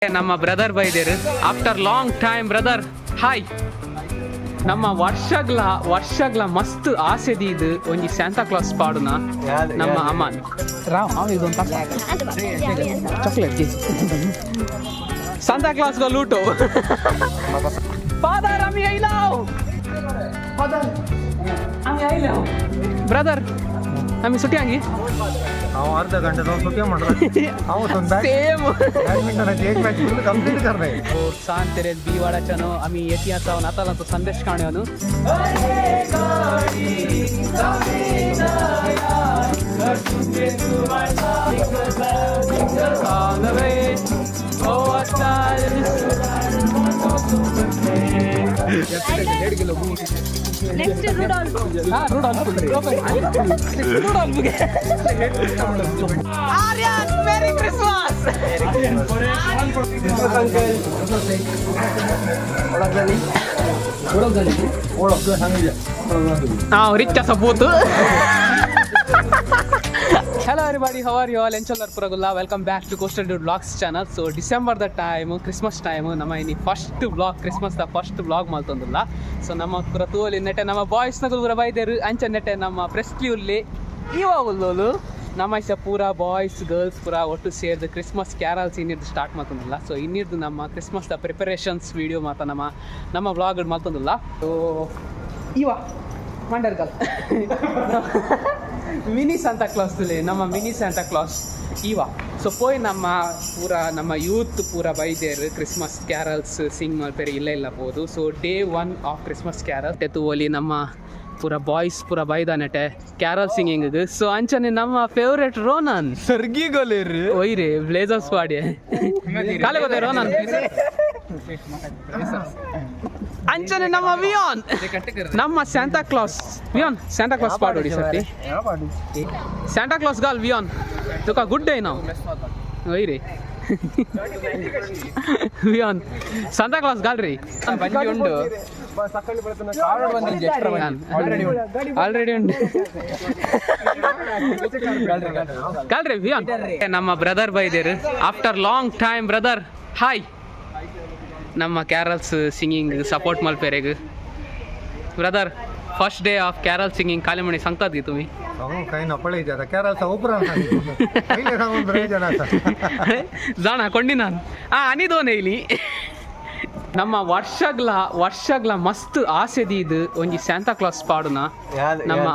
ನಮ್ಮ ಬ್ರದರ್ ಬೈದೇರು after long time brother hi ನಮ್ಮ ವರ್ಷಗ್ಲ ಮಸ್ತ್ ಆಸೆದಿ ಇದು ಒಂಜಿ ಸ್ಯಾಂತಾ ಕ್ಲಾಸ್ ಪಾಡುನ ನಮ್ಮ ಅಮ್ಮನ್ ರಾವ್ ಇದೊಂದು ಚಾಕ್ಲೇಟ್ ಸ್ಯಾಂತಾ ಕ್ಲಾಸ್ ಗ ಲೂಟೋ ಫಾದರ್ আমি আইলাও ফাদার আমি আইলাও ಬ್ರದರ್ আমি ছুটি আঙ্গি ನಾವು ಅರ್ಧ ಗಂಟೆ ಸುಖೆ ಮಾಡಿದ್ರೆ ನಾವು सेम बॅडमिंटन एक मॅच फुल कंप्लीट करणे सांत तेरेस बीवाडाच्यानो आम्ही इतिहासाव नातालांचो संदेश काढण्यानो Next is Rudolph. Aryan, Merry Christmas! Rich sabut. Hello everybody, how are you all? Encholar Puragulla. Welcome back to Coastal Dude Vlogs channel. So December the time, Christmas time, ನಮ್ಮ ಇನಿ first vlog Christmas ದ first vlog ಮಲ್ತೊಂದುಲ್ಲ. So ನಮ್ಮ ಪುರ ತೂವಲಿ ನೆಟ್ಟೆ ನಮ್ಮ boys ನಗಲು ಪುರ ಬೈದೇರು ಅಂಚ ನೆಟ್ಟೆ ನಮ್ಮ ಪ್ರೆಸ್ಲಿ ಉಲ್ಲಿ ಇವ ಉಲ್ಲೋಲು ನಮ್ಮ ಇಷ್ಟ ಪೂರ ಬಾಯ್ಸ್ ಗರ್ಲ್ಸ್ ಪೂರ ಒಟ್ಟು ಸೇರಿದು ಕ್ರಿಸ್ಮಸ್ ಕ್ಯಾರಲ್ಸ್ ಇನ್ನಿರ್ದು ಸ್ಟಾರ್ಟ್ ಮಾಡ್ತಂದಿಲ್ಲ. ಸೊ ಇನ್ನಿರ್ದು ನಮ್ಮ ಕ್ರಿಸ್ಮಸ್ ದ ಪ್ರಿಪರೇಷನ್ಸ್ ವಿಡಿಯೋ ಮಾತ್ರ ನಮ್ಮ ವ್ಲಾಗ್ ಮಲ್ತೊಂದಿಲ್ಲ. ಸೊ ಇವ ಮಂಡರ್ಗಲ್ ಮಿನಿ ಸ್ಯಾಂತಾ ಕ್ಲಾಸ್ ನಮ್ಮ ಮಿನಿ ಸ್ಯಾಂತಾ ಕ್ಲಾಸ್ ಇವ. ಸೊ ಪೋಯ್ ನಮ್ಮ ಪೂರ ನಮ್ಮ ಯೂತ್ ಪೂರ ಬೈದೇರು ಕ್ರಿಸ್ಮಸ್ ಕ್ಯಾರಲ್ಸ್ ಸಿಂಗ್ ಮಲ್ಪೇರಿ ಇಲ್ಲ ಹೋದು. So day 1 of Christmas carol ತೆತ್ತು ಓಲಿ ನಮ್ಮ ಪೂರ ಬಾಯ್ಸ್ ಪೂರ ಬೈದ ನೆಟೆ ಕ್ಯಾರಲ್ ಸಿಂಗಿಂಗ್. ಸೊ ಅಂಚನೆ ನಮ್ಮ ಫೇವ್ರೇಟ್ ರೋನನ್ ಸರ್ಗಿಗೋಲೇರಿ ಒಯ್ರಿ ಬ್ಲೇಸರ್ಸ್ ಪಾಡಿ ಕಾಲೆ ಗೊತ್ತೇ ರೋನನ್ ಅಂಚನೆ ನಮ್ಮ ವಿಯಾನ್ ನಮ್ಮ ಸ್ಯಾಂತಾ ಕ್ಲಾಸ್ ವಿಯಾನ್ ಸ್ಯಾಂತಾ ಕ್ಲಾಸ್ ಪಾಡೋಡಿ ಸರ್ತಿ ಸ್ಯಾಂತಾ ಕ್ಲಾಸ್ ಗಾಲ್ ವಿಯಾನ್ ತುಕ ಗುಡ್ ಡೇ ನಾವು ಒಯ್ರಿ ವಿಯಾನ್ ಸ್ಯಾಂತಾ ಕ್ಲಾಸ್ ಗಾಲ್ ರೀ ಬಂದಿ ಉಂಡು ಆಲ್ರೆಡಿ ಉಂಡು ಗಾಲ್ರಿ ವಿಯಾನ್ ನಮ್ಮ ಬ್ರದರ್ ಬೈದೇರು after long time brother hi ನಮ್ಮ ಕ್ಯಾರಲ್ಸ್ ಸಿಂಗಿಂಗ್ ಸಪೋರ್ಟ್ ಮಲ್ಪೇರೆಗ್ brother first day of carol singing ಕಾಲಿಮಣಿ सांगतात तुम्ही काही ना पळे जाता कॅरलचा उपरांत पहिले सांगून बरे जनाचा जाणा ಕೊಂಡಿ ನಾನು आणि दोन येयली ನಮ್ಮ ವರ್ಷಗ್ಲ ಮಸ್ತ್ ಆಸೆದಿ ಇದು ಒಂಜಿ ಸ್ಯಾಂತಾ ಕ್ಲಾಸ್ ಪಾಡುನ ನಮ್ಮ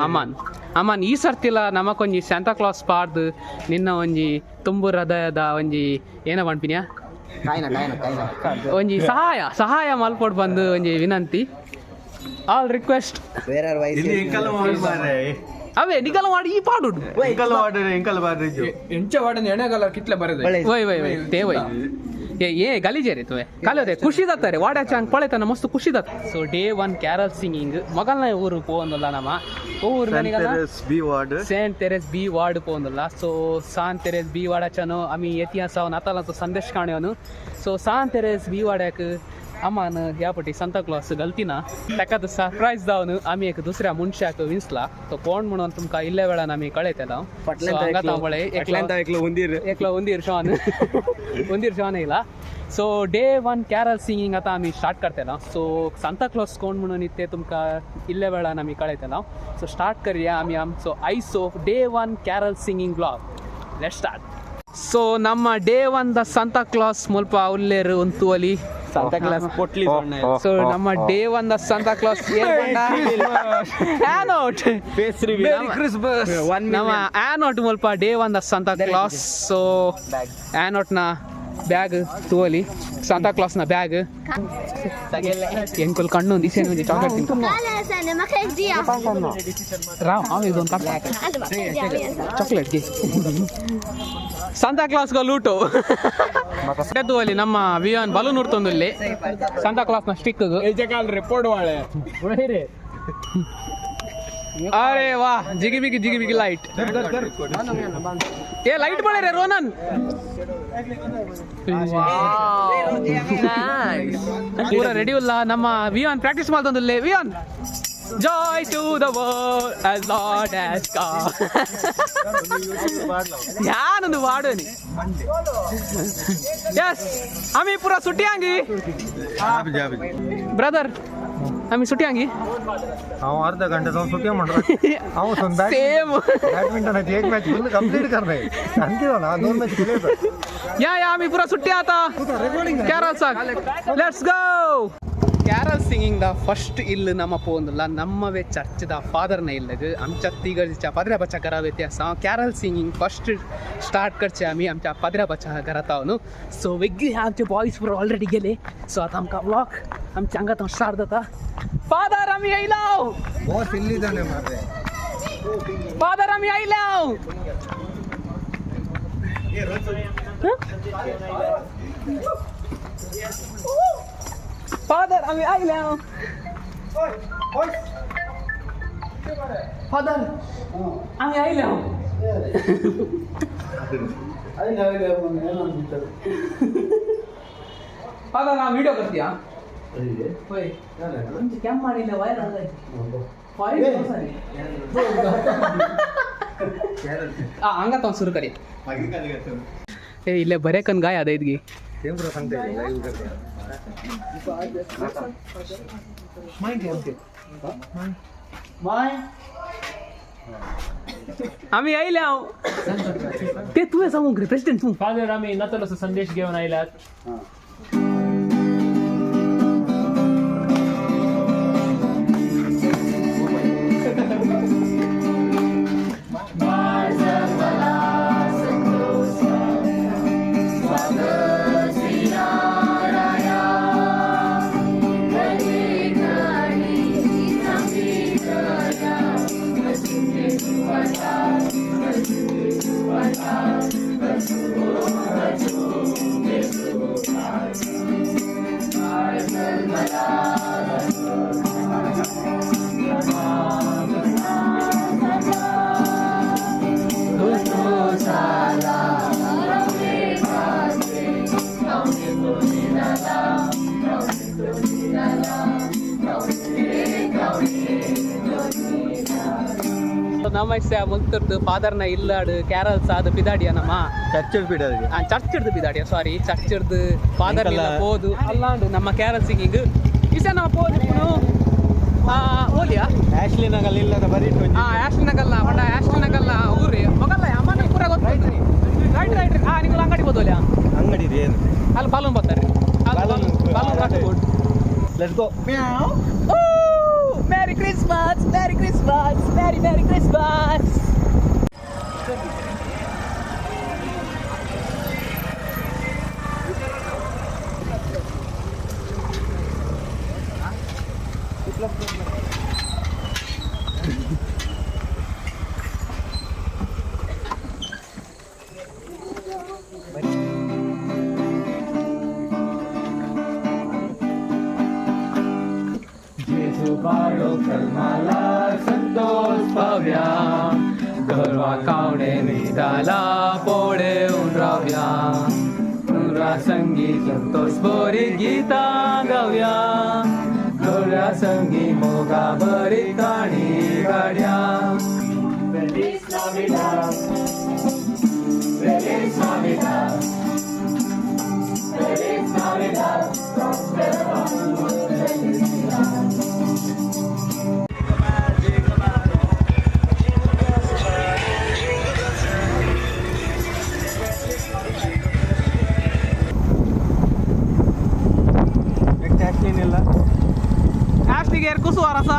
ಅಮ್ಮನ್ ಈ ಸರ್ತಿಲ ನಮಕೊಂಜಿ ಸ್ಯಾಂತಾ ಕ್ಲಾಸ್ ಪಾಡ್ದು ನಿನ್ನ ಒಂಜಿ ತುಂಬು ಹೃದಯದ ಒಂಜಿ ಏನ ಪನ್ಪಿನ್ಯಾ ಒಂಜಿ ಸಹಾಯ ಮಲ್ಪೊಡ್ ಬಂದು ಒಂಜಿ ವಿನಂತಿ ಆಲ್ ರಿಕ್ವೆಸ್ಟ್ ಅವೇ ನಿಗಲ ಮಾಡಿ ಈ ಪಾಡು ತೇವೈ ಏ ಗಲೀಜೇರಿ ತುವೆ ಕಲದೆ ಖುಷಿ ದತ್ತಾರೆ ವಾಡ್ಯಾಚಾಂಗ್ ಪಳೆತನ ಮಸ್ತ್ ಖುಷಿ ದತ್ತ. ಸೊ ಡೇ 1 ಕ್ಯಾರಲ್ ಸಿಂಗಿಂಗ್ ಮಗಲ್ನ ಊರು ಪೋಂದಲ್ಲ ನಮ್ಮ ಊರು ಸೇಂಟ್ ತೆರೆಸ್ ಬಿ ವಾರ್ಡ್ ಪೋಂದಲ್ಲ. ಸೊ ಸಾನ್ ತೆರೆಸ್ ಬಿ वाडाच्यानो आम्ही इतिहासाव नातालांचो संदेश काढण्यानो. सो सान तेरेस बी वाड्याक आमान ह्या सांता क्लॉस गलतीना ताका सरप्राईज जावन आम्ही एक दुसऱ्या मनशाक विंसला. तो कोण म्हणून तुमकां इल्ल्या वेळान आमी कळयतलो. एकलो उंदीर शॉन येयला. सो डे 1 कॅरल सिंगिंग आतां आमी स्टार्ट करतलो. सो सांता क्लॉस कोण म्हणून ते तुमकां इल्ल्या वेळान आमी कळयतलो. सो स्टार्ट करूया आमी आमचो आयसो day 1 carol singing blog. Let's start. So ನಮ್ಮ ಡೇ 1 ದ ಸಂತಾ ಕ್ಲಾಸ್ ಮುಲ್ಪ ಉಲ್ಲೇರು ಒಂತು ಒಲಿ ಸಂತಾ ಕ್ಲಾಸ್ ಪೊಟ್ಲಿ ಸೊ ನಮ್ಮ ಡೇ 1 ದ ಸಂತಾ ಕ್ಲಾಸ್ ಆನೋಟ್ ಮೇರಿ ಕ್ರಿಸ್ಮಸ್ ನಮ್ಮ ಆನೋಟ್ ಮುಲ್ಪ ಡೇ 1 ದ ಸಂತಾ ಕ್ಲಾಸ್. ಸೊ ಆನೋಟ್ ನ ಬ್ಯಾಗ್ ತುವಲಿ ಸಂತಾ ಕ್ಲಾಸ್ ನ ಬ್ಯಾಗ್ ಎಂಕುಲ್ ಕಣ್ಣು ದಿಸೇನು ಒಂಜಿ ಚಾಕ್ಲೇಟ್ ತಿಂತು ರಾವ್ ಇದೊಂದು ಚಾಕ್ಲೇಟ್ ಗೆ ಸಂತಾ ಕ್ಲಾಸ್ ಗ ಲೂಟೋ ಅಲ್ಲಿ ನಮ್ಮ ವಿಯಾನ್ ಬಲೂನ್ ಉಡ್ತೊಂದುಲ್ಲಿ ಸಂತಾ ಕ್ಲಾಸ್ ನ ಸ್ಟಿಕ್ ರಿಪೋರ್ಟ್ ವಾಳೆ ಅರೆ ವಾ ಜಿಗಿ ಬಿಗಿ ಲೈಟ್ ಏ ಲೈಟ್ ಬಳೆ ರೋನನ್ ಪೂರ ರೆಡಿ ಇಲ್ಲ ನಮ್ಮ ವಿಯಾನ್ ಪ್ರಾಕ್ಟೀಸ್ ಮಾಡ್ತೊಂದುಲ್ಲೆ ವಿಯಾನ್ Joy to the world as Lord has come. यानंद वाढवणी. Yes, आम्ही पुरा सुट्टी अंगी. ब्रदर, आम्ही सुट्टी अंगी. हांव अर्धा घंटा जाऊन सुट्टी म्हणतो. हांव सुद्धा सेम. बॅडमिंटनची एक मॅच फुल कंप्लीट करणे. आणखी ना 2 मॅच खेळले तर. या आम्ही पुरा सुट्टी आता. Carol song. Let's go. Carol singing दा फर्स्ट इल्ल नम्मा पोंदला नम्मवे चर्च दा फादर ने इल्लग आमच्या तिघडच्या पाद्र्या बच्चा करावे ते असा कॅरल सिंगिंग फर्स्ट स्टार्ट करचे आम्ही आमच्या पाद्र्या बच्चा घरात आहो नु सो वेगळी आमचे बॉयज पुरो ऑलरेडी गेले सो आता आमका व्लॉग आमच्या अंगात स्टार्ट जाता फादर आम्ही आयलाव बॉस इल्ली जाणे मारे फादर आम्ही आयलाव फादर आम्ही आयलाव फादर आम्ही आयलाव फादर हा व्हिडिओ करते हा होय तुमची कॅम मारिला व्हायरल ಹಂಗತ್ತ ಒಂದು ಸುರು ಕರಿ ಏ ಇಲ್ಲೇ ಬರೇ ಕನ್ ಗಾಯ ಅದ ಇದ್ಗಿ ಕೇಂದ್ರ ಸಂತೆ आम्ही आयले ते तुझे सांगू प्रेसिडेंट तू फादर आम्ही नाताळाचा संदेश घेऊन आयलात ನಮ್ಮೈಸ್ಯ ಮುಲ್ತರ್ದು ಫಾದರ್ನ ಇಲ್ಲಾಡು ಕ್ಯಾರಲ್ಸ್ ಆದ ಪಿದಾಡಿಯ ನಮ್ಮ ಚರ್ಚ್ ಬಿಡೋದು ಚರ್ಚ್ ಹಿಡ್ದು ಪಿದಾಡಿಯ ಸಾರಿ ಚರ್ಚ್ ಹಿಡ್ದು ಫಾದರ್ ಹೋದು ಅಲ್ಲಾಂಡು ನಮ್ಮ ಕ್ಯಾರಲ್ ಸಿಂಗಿಂಗ್ ಇಸ ನಾವು ಪೋದು ಓಲಿಯಾ ಆಶ್ಲಿ ನಗಲ್ ಇಲ್ಲದ ಬರೀ ಆಶ್ಲಿ ನಗಲ್ಲ ಮಂಡ ಆಶ್ಲಿ ನಗಲ್ಲ ಊರಿ ಮಗಲ್ಲ ಅಮ್ಮನ ಪೂರ ಗೊತ್ತಾಯ್ತು ರೈಟ್ ರೈಟ್ ನೀವು ಅಂಗಡಿ ಬೋದು ಅಲ್ಲ ಅಂಗಡಿ ಇದೆ ಅಲ್ಲಿ ಬಾಲೂನ್ ಬರ್ತಾರೆ ಬಾಲೂನ್ ಹಾಕ್ಬೋದು let's go Merry Christmas! Merry Christmas! Merry Merry Christmas! बाळो कलमाला संतोष पाव्या गरवा कावडे निदाला पोळेऊन राव्या पुरा संगी संतोष बोरी गीता गाव्या गौऱ्या संगी मोगा बरी काणी गाड्या Feliz Navidad Feliz Navidad Feliz Navidad Prospera felicidad ಆಶ್ಲಿಗೆ ಕುಸು ಅರಸ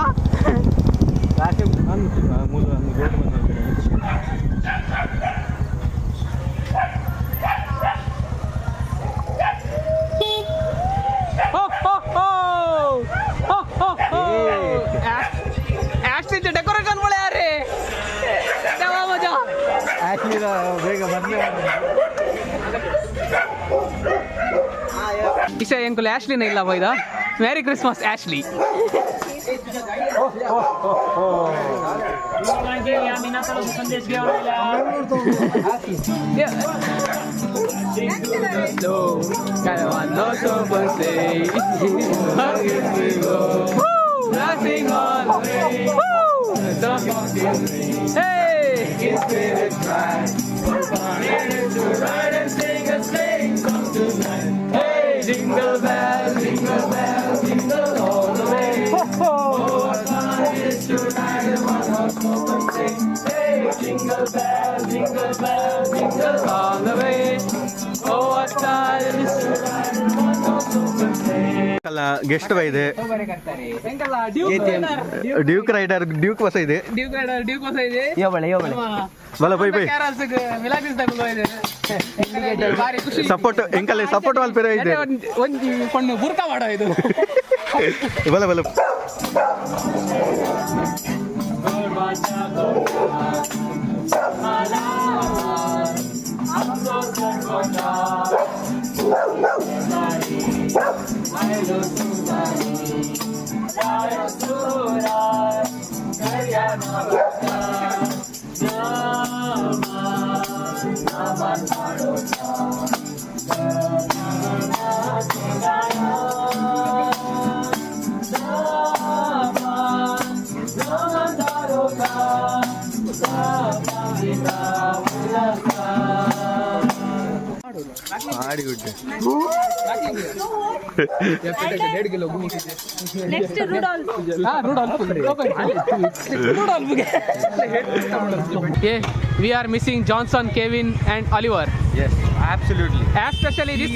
ಆಶ್ಲಿ ಡೆಕೋರೇಷನ್ ಒಳ್ಳೆ ಯಾರೇ ಮಜಾ ಆಶ್ಲಿ ಬೇಗ ಬಂದೆ ಇಶ ಎಂಕುಲು ಆಶ್ಲಿನ ಇಲ್ಲ ಬೈದ ಮೆರಿ ಕ್ರಿಸ್ಮಸ್ ಆಶ್ಲಿ आम्ही नाताळाचा संदेश घेऊन आयलात Dancing all the way. Hey! His spirit cries. Wanted to ride and sing a sleighing song tonight. Hey, jingle bells, jingle all the way. Oh, what fun it is to ride in one horse open sleigh. Hey, jingle bells, all the way. Oh, what fun it is to ride in one horse open sleigh. ಅಲ್ಲ guest ಇದೆ ಹೆಂಗಲ್ಲ Duke rider Duke ಹೊಸ ಇದೆ Duke ಹೊಸ ಇದೆ ಬಲ bye bye ಬಾರಿ ಖುಷಿ support ಎಂಕಲ್ಲ support ವಾಲ್ಪೇರ ಇದೆ ಒಂದು ಕೊಂಡು ಬುರ್ಕ ಮಾಡೋ ಇದು ಬಲ ಬಲ ಆಡಿಬಿಟ್ಟೆ We are missing Johnson, Kevin and Oliver. Yes, absolutely. Especially this.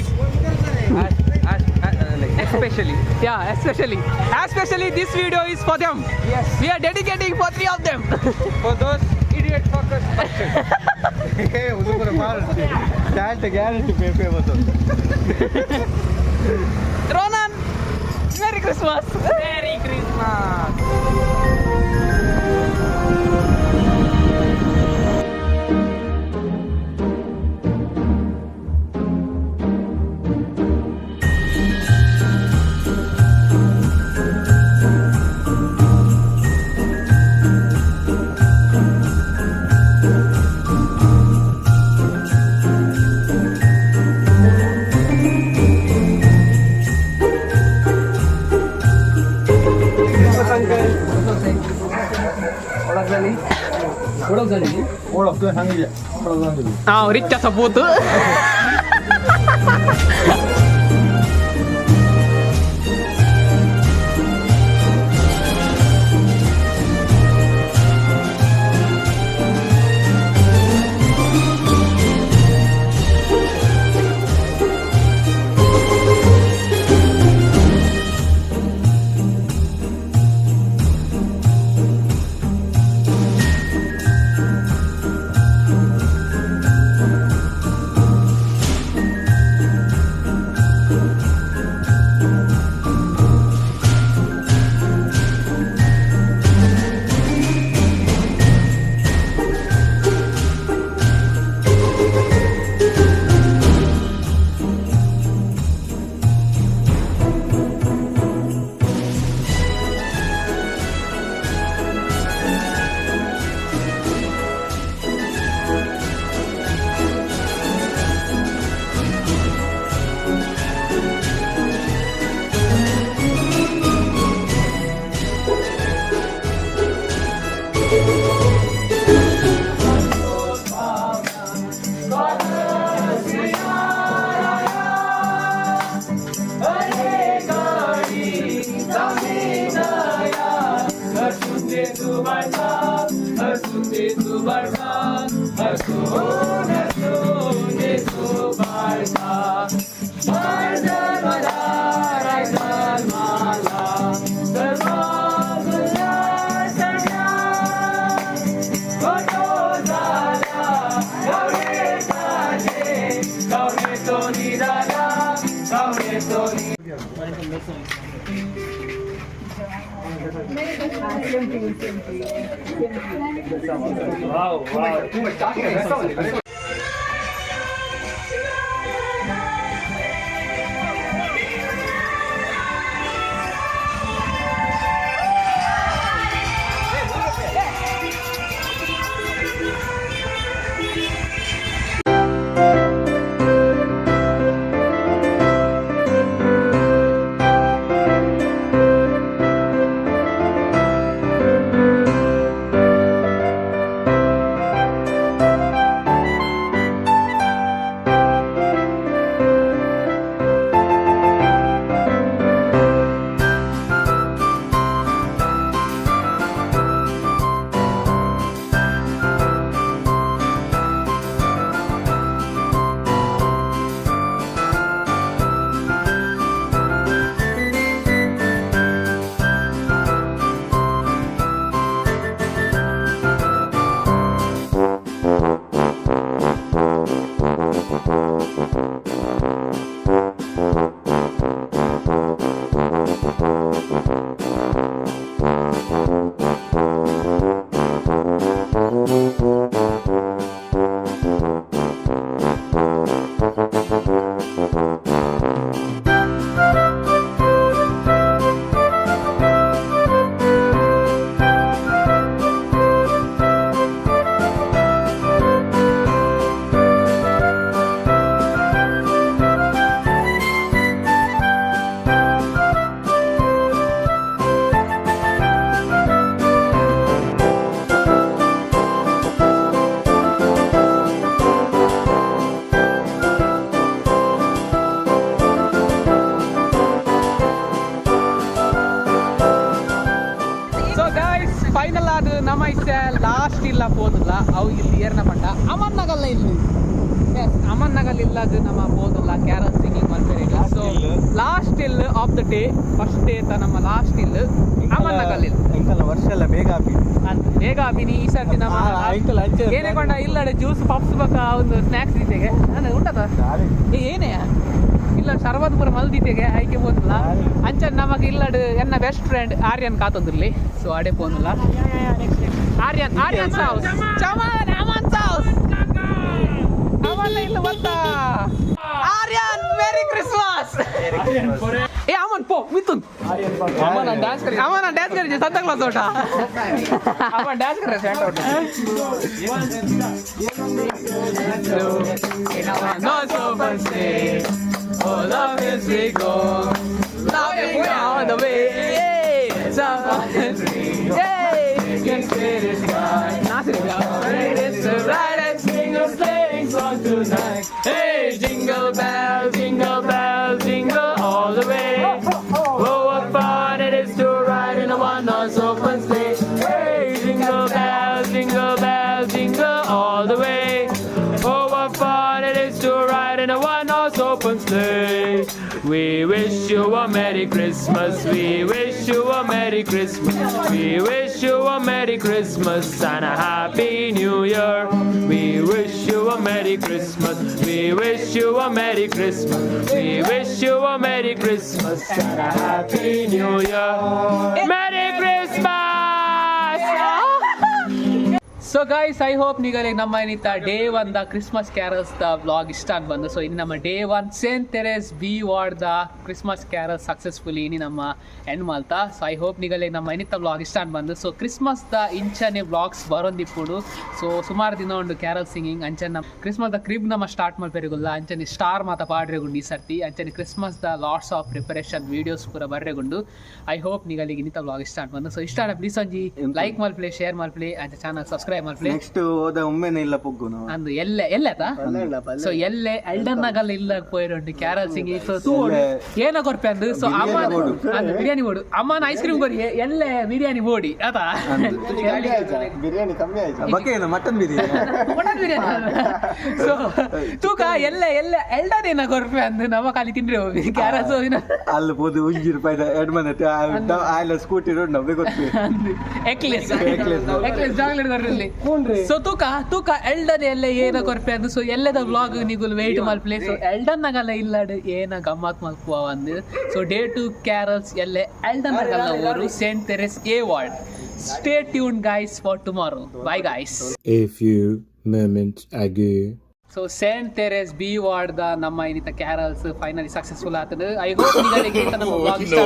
Especially this video is for them. Yes. We are dedicating for 3 of them. For those idiot fuckers. Guarantee famous Ronan, Merry Christmas. Merry Christmas. Rich as a boot. ಹೋದಲ್ಲ ಅವು ಇಲ್ಲಿ ಏರ್ನ ಪಂಡ ಅಮನ್ ನಗಲ್ಲ ಇಲ್ಲಿ S Aman Nagal ಇಲ್ಲಾಗ ನಮ್ಮ ಹೋದಲ್ಲ Carol singing ಮಲ್ಪೆರೆಗ so last ಇಲ್ of the day first day ನಮ್ಮ last ಇಲ್ ಅಮನ್ ನಗಲ್ ಇಲ್ಲ ಎಂಕಲ್ನ ವರ್ಷ ಎಲ್ಲ ಬೇಗ ಆಪಿ ಅಂತ ಬೇಗ ಅಭಿನಿ ಈ ಸರ್ತಿ ನಮ್ಮ ಎಂಕಲ್ ಅಂಚೆ ಏನೇ ಕೊಂಡ ಇಲ್ಲಡೆ ಜ್ಯೂಸ್ ಪಪ್ಸ್ ಬಕ್ಕ ಒಂದು ಸ್ನ್ಯಾಕ್ಸ್ ದೀತೆಗೆ ಅಂದ್ರೆ ಉಂಟದ ಏನೇ ಇಲ್ಲ ಶರ್ಬತ್ ಪೂರ ಮಲ್ದಿತೆಗೆ ಆಯ್ಕೆ ಹೋದಲ್ಲ ಅಂಚ ನಮಗೆ ಇಲ್ಲಡು ಎನ್ನ ಬೆಸ್ಟ್ ಫ್ರೆಂಡ್ ಆರ್ಯನ್ ಕಾತಂದಿರ್ಲಿ ಸೊ ಅಡೆ ಪೋನಲ್ಲ ಆರ್ಯನ್ ಸಾವ್ಸ್ ಚಮನ್ ಅಮನ್ ಸಾವ್ಸ್ ಅವಲ್ಲ ಇಲ್ಲ ಬಂತ ಆರ್ಯನ್ ಮೆರಿ ಕ್ರಿಸ್ಮಸ್ ಏ ಅಮನ್ ಪೋ ಮಿಥುನ್ ಅಮನ್ ಡ್ಯಾನ್ಸ್ ಕರಿ ಸಂತಾ ಕ್ಲಾಸ್ ಓಟ ಅಮನ್ ಡ್ಯಾನ್ಸ್ ಕರಿ ಸ್ಯಾಂಟ್ ಓಟ no so birthday oh love is we go loving all the way hey can stay this guy it's the ride and sing a sleighing song tonight hey jingle bells jingle all the way oh what fun it is to ride in a one-horse open sleigh hey jingle bells jingle all the way oh what fun it is to ride in a one-horse open sleigh we wish you a Merry Christmas we wish you a Merry Christmas we wish you a Merry Christmas and a Happy New Year we wish you a Merry Christmas we wish you a Merry Christmas we wish you a Merry Christmas and a Happy New Year Merry Christmas so guys I hope ನೀಗಲಿಗೆ ನಮ್ಮ ಏನಿತ್ತ day one ದ Christmas carols ದ vlog ಇಷ್ಟ ಅಂತ ಬಂದು so ಇನ್ನು ನಮ್ಮ day one saint Teresa's B ward ದ ಕ್ರಿಸ್ಮಸ್ ಕ್ಯಾರಲ್ ಸಕ್ಸಸ್ಫುಲಿ ಇನ್ನು ನಮ್ಮ ಎಂಡ್ ಮಾಲ್ತಾ ಸೊ ಐ ಹೋಪ್ ನೀಗಲಿಗೆ ನಮ್ಮ ಏನಿತ್ತ ವ್ಲಾಗ್ ಇಷ್ಟ ಅಂತ ಬಂದು ಸೊ ಕ್ರಿಸ್ಮಸ್ ದ ಇಂಚನೆ ವ್ಲಾಗ್ಸ್ ಬರೋಂದಿಪ್ಪುಡು ಸೊ ಸುಮಾರು ದಿನ ಉಂಡು ಕ್ಯಾರಲ್ ಸಿಂಗಿಂಗ್ ಅಂಚನೆ ನಮ್ಮ ಕ್ರಿಸ್ಮಸ್ ದ ಕ್ರಿಬ್ ನಮ್ಮ ಸ್ಟಾರ್ಟ್ ಮಾಡ್ಬೇರಿಗುಲ್ಲ ಅಂಚನೆ ಸ್ಟಾರ್ ಮಾತ ಪಾಡ್ರೆಗುಂಡು ಈ ಸರ್ತಿ ಅಂಚನೆ Christmas the lots of preparation videos ಪೂರ ಬರ್ರೆಗುಂಡು ಐ ಹೋಪ್ ನೀಗಲಿಗೆ ಇನ್ನಿತ ವ್ಲಾಗ್ ಇಷ್ಟ ಅಂತ ಬಂದು ಸೊ ಇಷ್ಟ ಪ್ಲೀಸ್ ಒಂಜಿ ಲೈಕ್ ಮಲ್ಪ್ಲೆ ಶೇರ್ ಮಲ್ಪ್ಲೆ ಅಂತ ಚಾನಲ್ ಸಬ್ಸ್ಕ್ರೈಬ್ ನೆಕ್ಸ್ಟ್ ಹೋದ ಒಮ್ಮೆನೆ ಇಲ್ಲ ಪೊಗ್ಗು ನಾವು ಅಂದು ಎಲ್ಲೆತ ಸೊ ಎಲ್ಲೆ ಎಲ್ಡನ್ ನಗಲ್ ಇಲ್ಲ ಪೋಯಿರುಂಡು ಕ್ಯಾರಲ್ ಸಿಂಗಿ ಸೊ ತೂ ಏನ ಕೊರ್ಪೆ ಅಂದು ಸೊ ಅಮ್ಮನ್ ಬಿರಿಯಾನಿ ಬೋಡು ಅಮ್ಮನ್ ಐಸ್ ಕ್ರೀಮ್ ಕೊರಿ ಎಲ್ಲೆ ಬಿರಿಯಾನಿ ಬೋಡಿ ಆತಾ ಬಿರಿಯಾನಿ ಕಮ್ಮಿ ಆಯ್ತು ಬಕ್ಕೆ ಮಟನ್ ಬಿರಿಯಾನಿ ಸೊ ತೂಕ ಎಲ್ಲೆ ಎಲ್ಡನ್ ಏನ ಕೊರ್ಪೆ ಅಂದು ನಮ್ಮ ಖಾಲಿ ತಿಂದ್ರೆ ಹೋಗಿ ಕ್ಯಾರಲ್ ಸೊ ಅಲ್ಲಿ ಹೋದು ಉಂಜಿ ರೂಪಾಯಿ ಎಡ್ ಮಂದಿ ಆಯ್ಲ ಸ್ಕೂಟಿ ರೋಡ್ ನಮಗೆ ಗೊತ್ತು ಎಕ್ಲೆಸ್ ಜಾಗ್ಲೆಟ್ ಕೊರ್ರಲ್ಲಿ ಸೊ ತೂಕ ಎಲ್ಡನ್ ಎಲ್ಲ ಏನ ಕೊರ್ಪೆ ಅಂದು ಸೊ ಎಲ್ಲದ ವ್ಲಾಗ್ ನಿಗುಲ್ ವೆಯ್ಟ್ ಮಲ್ಪ್ಲೆ ಸೊ ಎಲ್ಡನ್ ನಗಲ್ಲ ಇಲ್ಲಡ್ ಏನ ಗಮ್ಮತ್ ಮಲ್ಪುವ ಅಂದು ಸೊ ಡೇ ಟು ಕ್ಯಾರಲ್ಸ್ ಎಲ್ಲೆ ಎಲ್ಡನ್ ನಗಲ್ಲ ಊರು saint Teresa's A ward stay tune guys for tomorrow bye guys A few moments ago. So saint Teresa's B ward ದ ನಮ್ಮ ಏನಿತ್ತ ಕ್ಯಾರಲ್ಸ್ ಫೈನಲಿ ಸಕ್ಸಸ್ಫುಲ್ ಆತದ ಐ ಹೋಪ್ ನಿಮಗೆ ನಮ್ಮ ಬ್ಲಾಗ್ ಇಷ್ಟ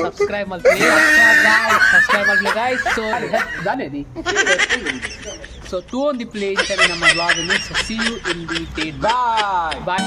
ಸಬ್ಸ್ಕ್ರೈಬ್ ಮಾಡ್ಲಿ ಗೈಸ್ ಸೊ ಜಾನೇದಿ so to on the play ಇಂಟನೆ ನಮ್ಮ ಬ್ಲಾಗ್ ಅನ್ನು so see you in the date by